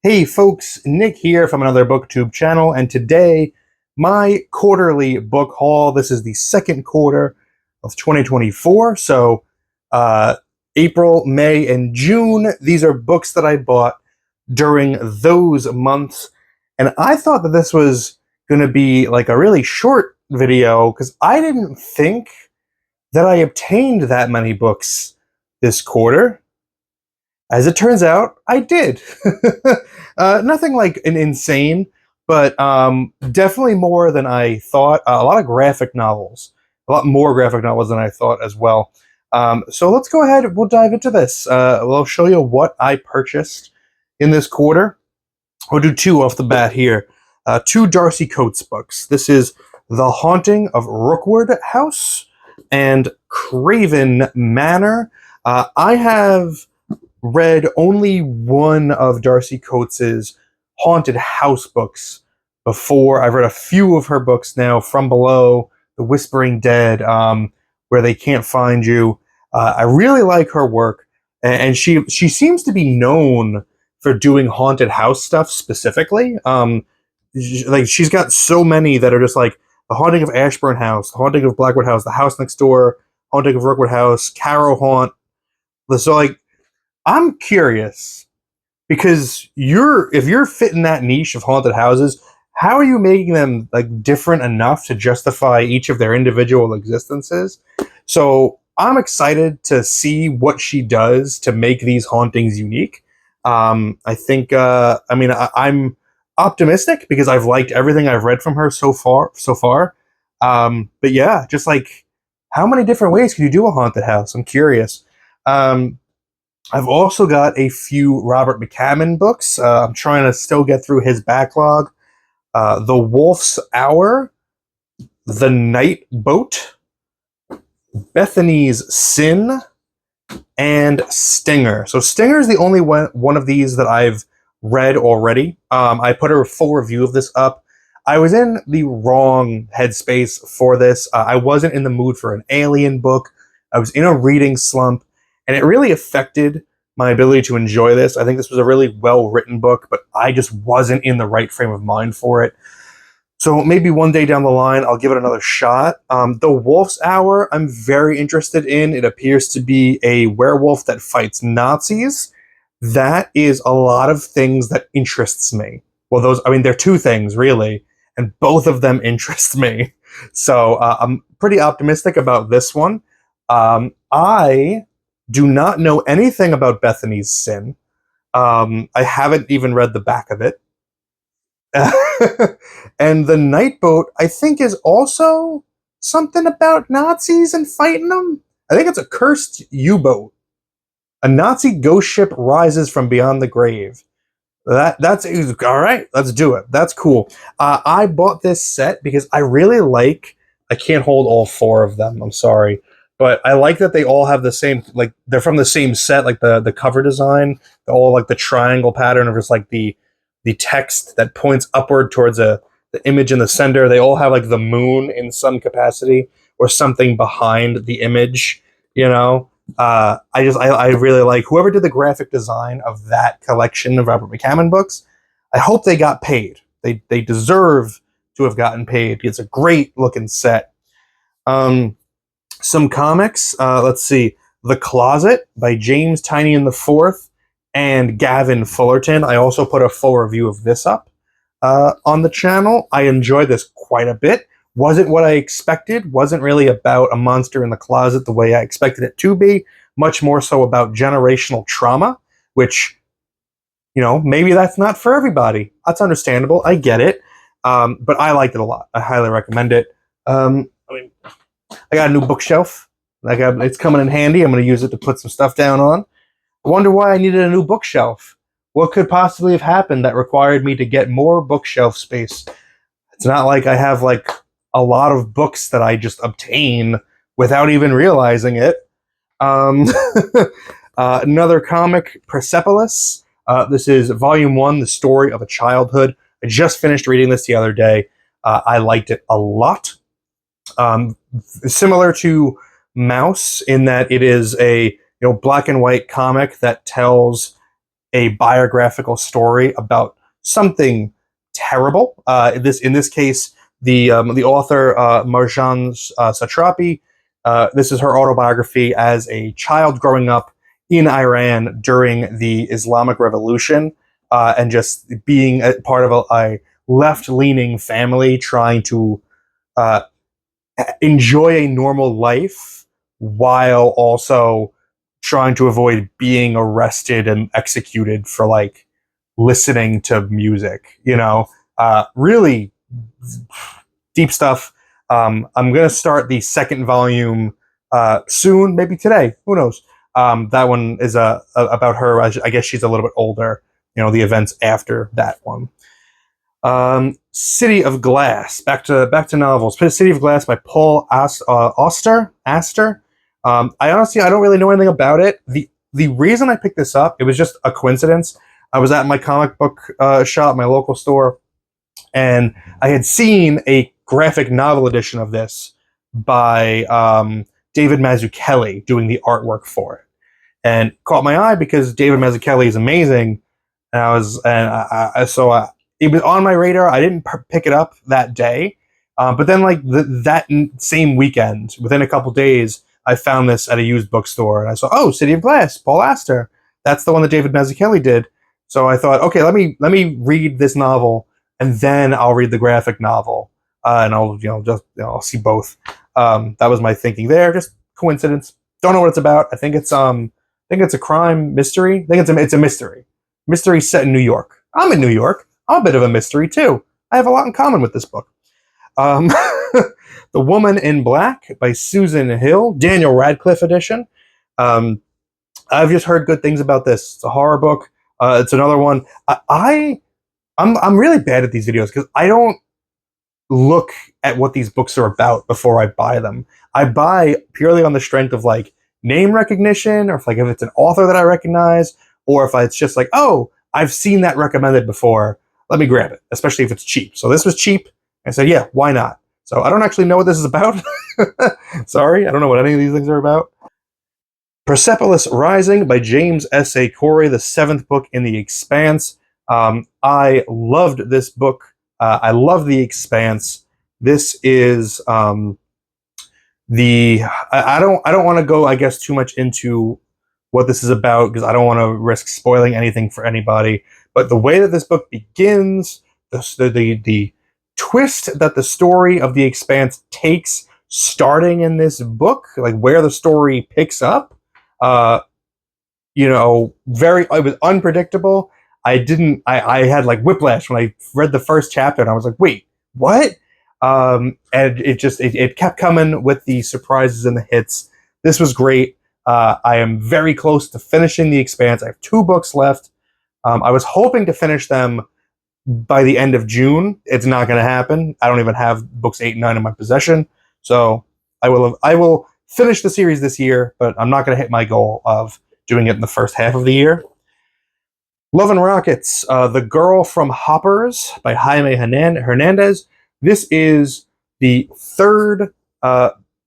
Hey folks, Nick here from another BookTube channel, and today my quarterly book haul. This is the second quarter of 2024, so April, May, and June. These are books that I bought during those months, and I thought that this was going to be like a really short video because I didn't think that I obtained that many books this quarter. As it turns out, I did. Nothing like an insane, but definitely more than I thought. A lot of graphic novels, a lot more graphic novels than I thought as well. So let's go ahead. We'll dive into this. We'll show you what I purchased in this quarter. We'll do two off the bat here. Two Darcy Coates books. This is The Haunting of Rookwood House and Craven Manor. I have read only one of Darcy Coates's haunted house books before. I've read a few of her books now, From Below, The Whispering Dead, Where They Can't Find You. I really like her work, and she seems to be known for doing haunted house stuff specifically. Like she's got so many that are just like The Haunting of Ashburn House, The Haunting of Blackwood House, The House Next Door, Haunting of Rookwood House, Carrow Haunt. So like, I'm curious because if you're fitting that niche of haunted houses, how are you making them like different enough to justify each of their individual existences? So I'm excited to see what she does to make these hauntings unique. I think, I'm optimistic because I've liked everything I've read from her so far. But yeah, just like how many different ways can you do a haunted house? I'm curious. I've also got a few Robert McCammon books. I'm trying to still get through his backlog. The Wolf's Hour, The Night Boat, Bethany's Sin, and Stinger. So Stinger is the only one of these that I've read already. I put a full review of this up. I was in the wrong headspace for this. I wasn't in the mood for an alien book. I was in a reading slump. And it really affected my ability to enjoy this. I think this was a really well-written book, but I just wasn't in the right frame of mind for it. So maybe one day down the line, I'll give it another shot. The Wolf's Hour, I'm very interested in. It appears to be a werewolf that fights Nazis. That is a lot of things that interests me. Well, they're two things, really, and both of them interest me. So I'm pretty optimistic about this one. I do not know anything about Bethany's Sin. I haven't even read the back of it. And The Night Boat, I think, is also something about Nazis and fighting them. I think it's a cursed U-boat. A Nazi ghost ship rises from beyond the grave. That's all right. Let's do it. That's cool. I bought this set because I really like. I can't hold all four of them. I'm sorry. But I like that they all have the same, like, they're from the same set, like the cover design, all like the triangle pattern of just like the text that points upward towards the image in the center. They all have like the moon in some capacity or something behind the image, you know? I really like whoever did the graphic design of that collection of Robert McCammon books. I hope they got paid. They deserve to have gotten paid. It's a great looking set. Some comics, let's see, The Closet by James Tynion IV and Gavin Fullerton. I also put a full review of this up on the channel. I enjoyed this quite a bit. Wasn't what I expected. Wasn't really about a monster in the closet the way I expected it to be. Much more so about generational trauma, which, you know, maybe that's not for everybody. That's understandable. I get it. But I liked it a lot. I highly recommend it. I got a new bookshelf. It's coming in handy. I'm going to use it to put some stuff down on. I wonder why I needed a new bookshelf. What could possibly have happened that required me to get more bookshelf space? It's not like I have like a lot of books that I just obtain without even realizing it. Another comic, Persepolis. This is Volume 1, The Story of a Childhood. I just finished reading this the other day. I liked it a lot. Similar to Mouse in that it is a black and white comic that tells a biographical story about something terrible. In this case, the author Marjan Satrapi. This is her autobiography as a child growing up in Iran during the Islamic Revolution, and just being a part of a left-leaning family trying to uh, enjoy a normal life while also trying to avoid being arrested and executed for like listening to music. Really deep stuff. I'm gonna start the second volume soon, maybe today. Who knows? That one is about her. I guess she's a little bit older. The events after that one. City of Glass. Back to novels. City of Glass by Paul Auster. I don't really know anything about it. The reason I picked this up, it was just a coincidence. I was at my comic book shop, my local store, and I had seen a graphic novel edition of this by David Mazzucchelli doing the artwork for it, and caught my eye because David Mazzucchelli is amazing. So it was on my radar. I didn't pick it up that day, but then like that same weekend, within a couple days, I found this at a used bookstore, and I saw, oh, City of Glass, Paul Auster. That's the one that David Mazzucchelli did. So I thought, okay, let me read this novel, and then I'll read the graphic novel, and I'll see both. That was my thinking there. Just coincidence. Don't know what it's about. I think it's a crime mystery. I think it's a mystery. Mystery set in New York. I'm in New York. I'm a bit of a mystery too. I have a lot in common with this book. The Woman in Black by Susan Hill, Daniel Radcliffe edition. I've just heard good things about this. It's a horror book. It's another one. I'm really bad at these videos because I don't look at what these books are about before I buy them. I buy purely on the strength of like name recognition, or if it's an author that I recognize, or if it's just like, oh, I've seen that recommended before. Let me grab it, especially if it's cheap. So this was cheap. I said, yeah, why not? So I don't actually know what this is about. Sorry, I don't know what any of these things are about. Persepolis Rising by James S.A. Corey, the 7th book in The Expanse. I loved this book. I love The Expanse. This is I don't want to go, I guess, too much into what this is about because I don't want to risk spoiling anything for anybody. But the way that this book begins, the twist that the story of The Expanse takes starting in this book, like where the story picks up, it was unpredictable. I had like whiplash when I read the first chapter, and I was like, wait, what? And it kept coming with the surprises and the hits. This was great. I am very close to finishing The Expanse. I have 2 books left. I was hoping to finish them by the end of June. It's not going to happen. I don't even have books 8 and 9 in my possession. So I will finish the series this year, but I'm not going to hit my goal of doing it in the first half of the year. Love and Rockets, The Girl from Hoppers by Jaime Hernandez. This is the 3rd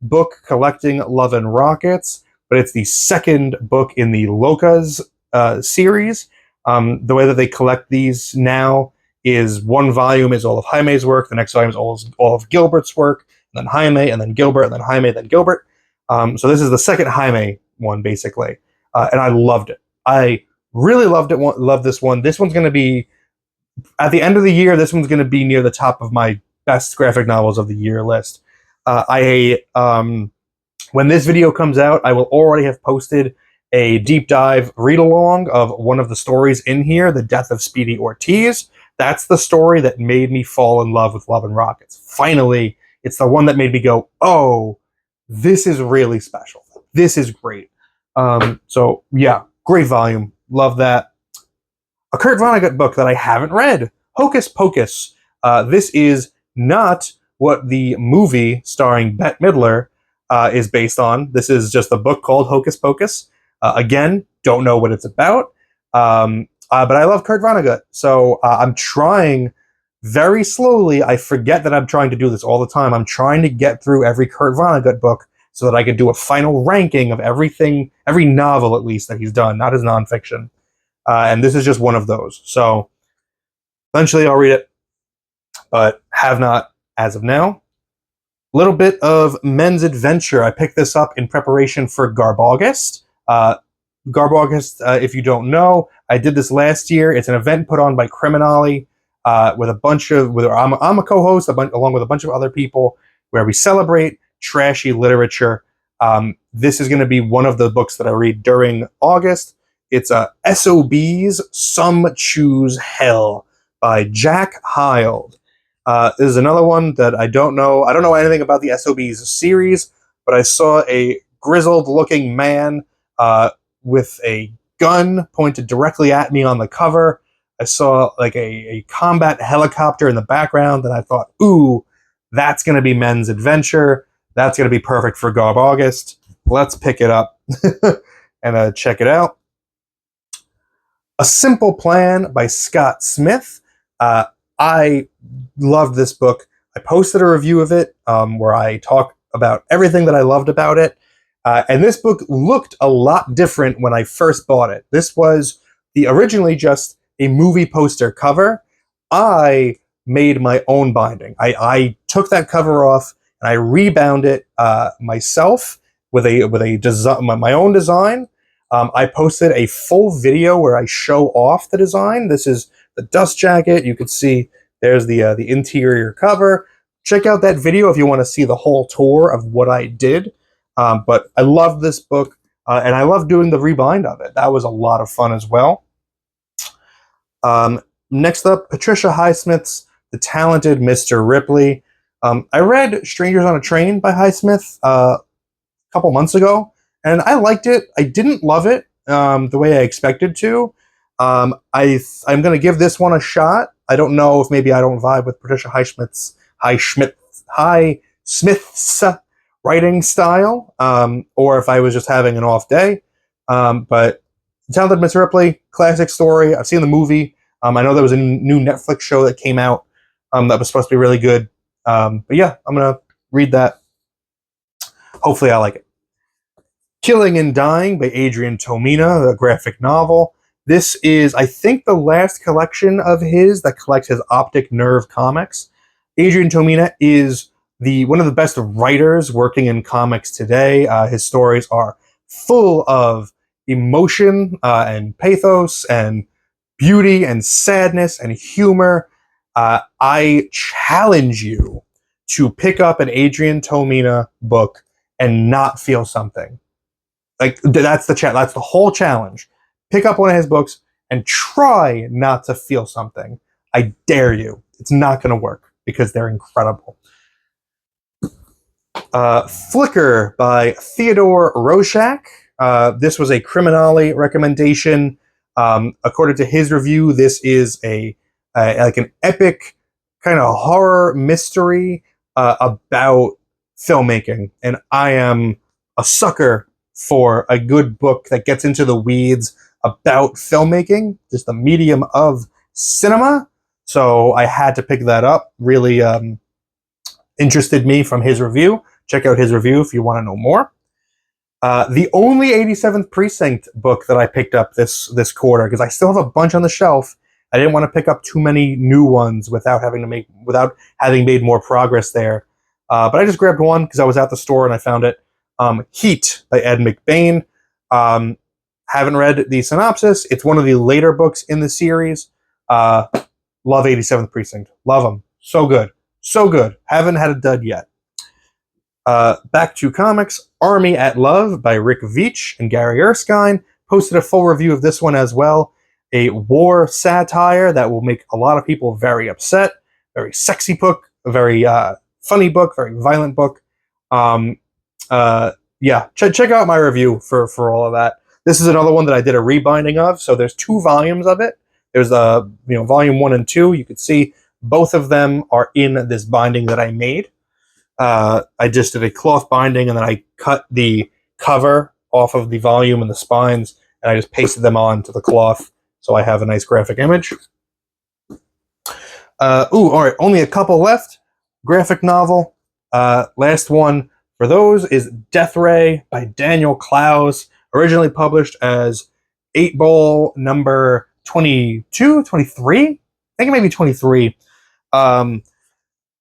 book collecting Love and Rockets, but it's the 2nd book in the Locas series. The way that they collect these now is one volume is all of Jaime's work, the next volume is all of Gilbert's work, and then Jaime, and then Gilbert, and then Jaime, then Gilbert. So this is the 2nd Jaime one, basically. And I loved it. I really loved it. Loved this one. This one's going to be, at the end of the year, this one's going to be near the top of my best graphic novels of the year list. When this video comes out, I will already have posted a deep dive read-along of one of the stories in here, The Death of Speedy Ortiz. That's the story that made me fall in love with Love and Rockets. Finally, it's the one that made me go, oh, this is really special. This is great. So, yeah, great volume. Love that. A Kurt Vonnegut book that I haven't read, Hocus Pocus. This is not what the movie starring Bette Midler is based on. This is just a book called Hocus Pocus. Again, don't know what it's about, but I love Kurt Vonnegut, so I'm trying very slowly. I forget that I'm trying to do this all the time. I'm trying to get through every Kurt Vonnegut book so that I could do a final ranking of everything, every novel at least that he's done, not his nonfiction. and this is just one of those. So eventually I'll read it, but have not as of now. Little bit of Men's Adventure. I picked this up in preparation for Garb August. Garb August, if you don't know, I did this last year. It's an event put on by Criminali with a bunch of, I'm a co-host along with a bunch of other people where we celebrate trashy literature. This is going to be one of the books that I read during August. It's SOBs, Some Choose Hell by Jack Hild. This is another one that I don't know. I don't know anything about the SOBs series, but I saw a grizzled-looking man with a gun pointed directly at me on the cover. I saw like a combat helicopter in the background, and I thought, ooh, that's going to be Men's Adventure. That's going to be perfect for Garb August. Let's pick it up and check it out. A Simple Plan by Scott Smith. I loved this book. I posted a review of it where I talk about everything that I loved about it. And this book looked a lot different when I first bought it. This was originally just a movie poster cover. I made my own binding. I took that cover off and I rebound it myself with my own design. I posted a full video where I show off the design. This is the dust jacket. You can see there's the interior cover. Check out that video if you want to see the whole tour of what I did. But I love this book, and I love doing the rebind of it. That was a lot of fun as well. Next up, Patricia Highsmith's The Talented Mr. Ripley. I read Strangers on a Train by Highsmith a couple months ago, and I liked it. I didn't love it the way I expected to. I'm going to give this one a shot. I don't know if maybe I don't vibe with Patricia Highsmith's writing style, or if I was just having an off day. But Talented Mr. Ripley, classic story. I've seen the movie. I know there was a new Netflix show that came out that was supposed to be really good. But yeah, I'm going to read that. Hopefully I like it. Killing and Dying by Adrian Tomina, a graphic novel. This is, I think, the last collection of his that collects his Optic Nerve comics. Adrian Tomina is one of the best writers working in comics today. His stories are full of emotion and pathos and beauty and sadness and humor. I challenge you to pick up an Adrian Tomina book and not feel something. Like, that's the whole challenge. Pick up one of his books and try not to feel something. I dare you. It's not going to work because they're incredible. Flicker by Theodore Roshak. This was a Criminali recommendation. According to his review, this is like an epic kind of horror mystery about filmmaking, and I am a sucker for a good book that gets into the weeds about filmmaking, just the medium of cinema. So I had to pick that up. Really interested me from his review. Check out his review if you want to know more. The only 87th Precinct book that I picked up this quarter, because I still have a bunch on the shelf. I didn't want to pick up too many new ones without having made more progress there. But I just grabbed one because I was at the store and I found it. Heat by Ed McBain. Haven't read the synopsis. It's one of the later books in the series. Love 87th Precinct. Love them. So good. So good. Haven't had a dud yet. Back to comics. Army at Love by Rick Veitch and Gary Erskine. Posted a full review of this one as well. A war satire that will make a lot of people very upset. Very sexy book. A very funny book. Very violent book. Yeah, check out my review for all of that. This is another one that I did a rebinding of. So there's 2 volumes of it. There's volume 1 and 2. You can see both of them are in this binding that I made. I just did a cloth binding and then I cut the cover off of the volume and the spines and I just pasted them onto the cloth so I have a nice graphic image. All right, only a couple left. Graphic novel. Last one for those is Death Ray by Daniel Clowes, originally published as 8 Ball number 22, 23? I think it may be 23.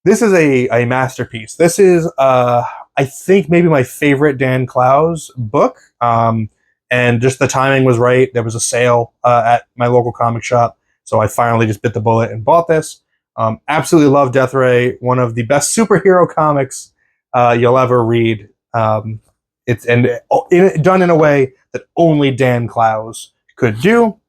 This is a masterpiece. This is, I think, maybe my favorite Dan Clowes book. And just the timing was right. There was a sale at my local comic shop, so I finally just bit the bullet and bought this. Absolutely love Death Ray. One of the best superhero comics you'll ever read. It's done in a way that only Dan Clowes could do.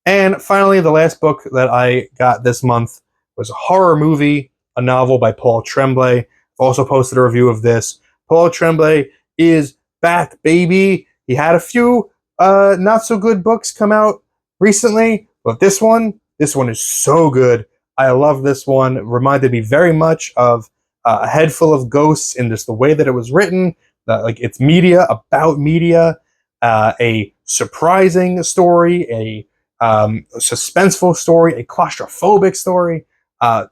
And finally, the last book that I got this month was a horror movie, a novel by Paul Tremblay. I've also posted a review of this. Paul Tremblay is back, baby. He had a few not so good books come out recently, but this one is so good. I love this one. It reminded me very much of A Head Full of Ghosts in just the way that it was written. Like, it's media about media, a surprising story, a suspenseful story, a claustrophobic story.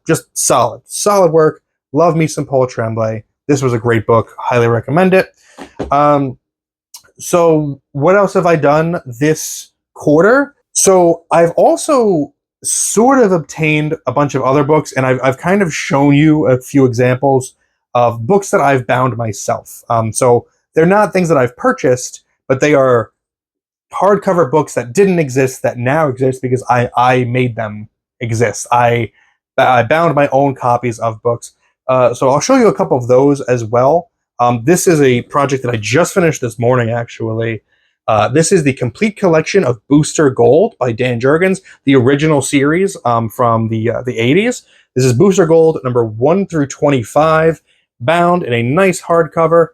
Just solid work. Love me some Paul Tremblay. This was a great book. Highly recommend it. So what else have I done this quarter? So I've also sort of obtained a bunch of other books, and I've kind of shown you a few examples of books that I've bound myself. So they're not things that I've purchased, but they are hardcover books that didn't exist that now exist because I made them exist. I bound my own copies of books. So I'll show you a couple of those as well. This is a project that I just finished this morning, actually. This is the complete collection of Booster Gold by Dan Jurgens, the original series from the 80s. This is Booster Gold number 1 through 25, bound in a nice hardcover.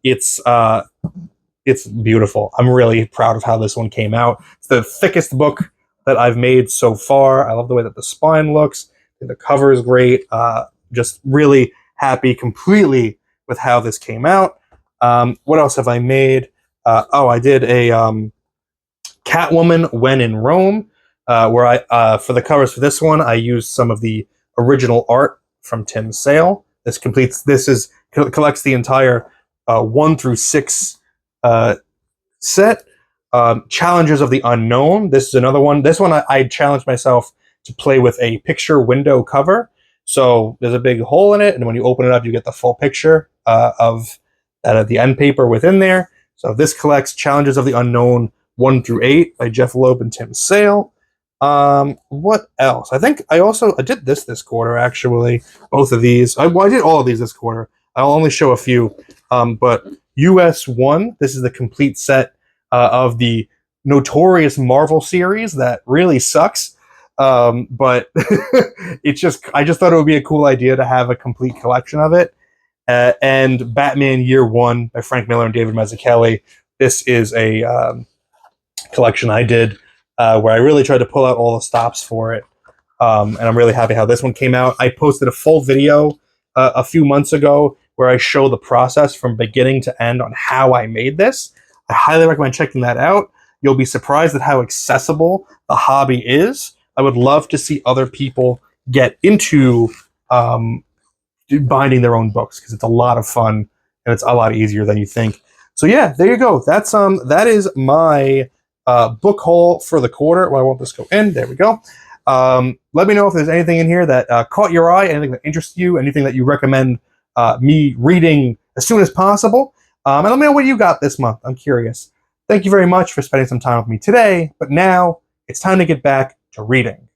It's beautiful. I'm really proud of how this one came out. It's the thickest book that I've made so far. I love the way that the spine looks. The cover is great. Just really happy completely with how this came out. What else have I made? I did a Catwoman When in Rome, where I for the covers for this one I used some of the original art from Tim Sale. This collects the entire 1 through 6 set. Challenges of the Unknown. This is another one. This one I challenged myself to play with a picture window cover. So there's a big hole in it, and when you open it up, you get the full picture of the end paper within there. So this collects Challenges of the Unknown 1 through 8 by Jeff Loeb and Tim Sale. What else? I think I did this quarter, actually. Both of these. I did all of these this quarter. I'll only show a few. But US 1, this is the complete set of the notorious Marvel series that really sucks. But I just thought it would be a cool idea to have a complete collection of it. And Batman Year One by Frank Miller and David Mazzucchelli. This is a collection I did where I really tried to pull out all the stops for it. And I'm really happy how this one came out. I posted a full video a few months ago where I show the process from beginning to end on how I made this. I highly recommend checking that out. You'll be surprised at how accessible the hobby is. I would love to see other people get into binding their own books because it's a lot of fun and it's a lot easier than you think. So yeah, there you go. That is my book haul for the quarter. Well, I won't just go in. There we go. Let me know if there's anything in here that caught your eye, anything that interests you, anything that you recommend me reading as soon as possible. And let me know what you got this month. I'm curious. Thank you very much for spending some time with me today. But now it's time to get back to reading.